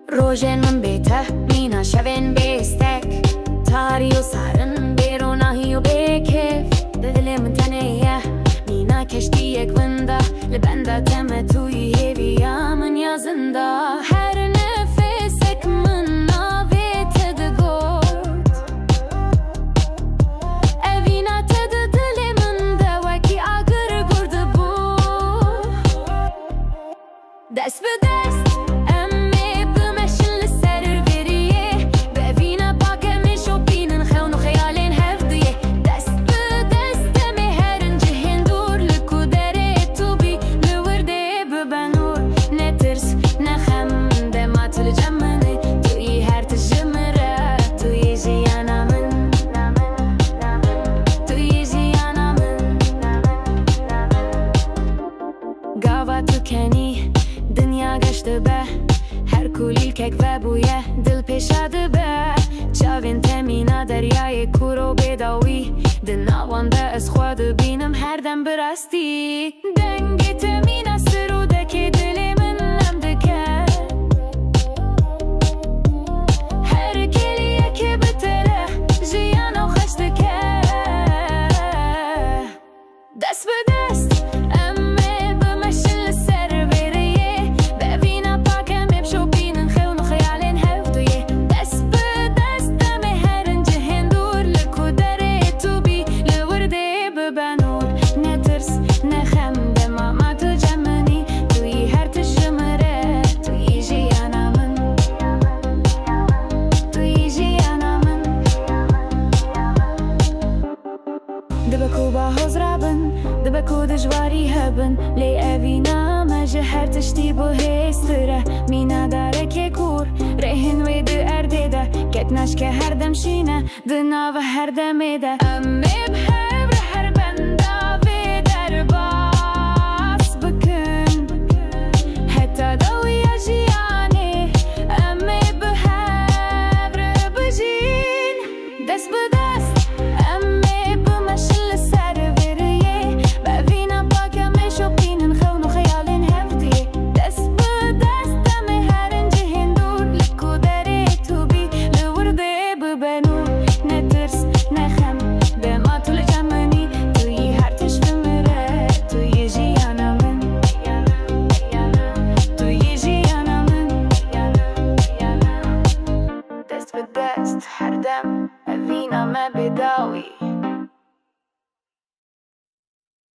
روژن من بیته مینا شوین بیستک تاری و سرن بیروناهی و بیکف دل من تنیه مینا کشتی یک ونده لبنده تم توی هیویا من یا زنده هر نفسک من ناویت دگود اوینا تد دل من دوکی آگر گرد بو دست به دست دنیا گشته به هر کولیل کک و بویه دل پیشاده به چاوین تمینا دریای کورو بیداوی دناوانده از خود بینم هر دم براستی دنگی تمینا سروده که دلی من نمدکه هر کلیه که بتره جیانو خشتکه دست به دست دبکو با حضرابن دبکو دجواری هبن لی اوینا مجه هر تشتی بو هستره مینا داره که کور رهن وی دو ارده ده کتنش که هر دم شینه دنا و هر دمه ده امی بهبر هر بنده وی در باس بکن حتی دوی جیانه امی بهبر بجین دست به دست هر دم اوینا ما بداوی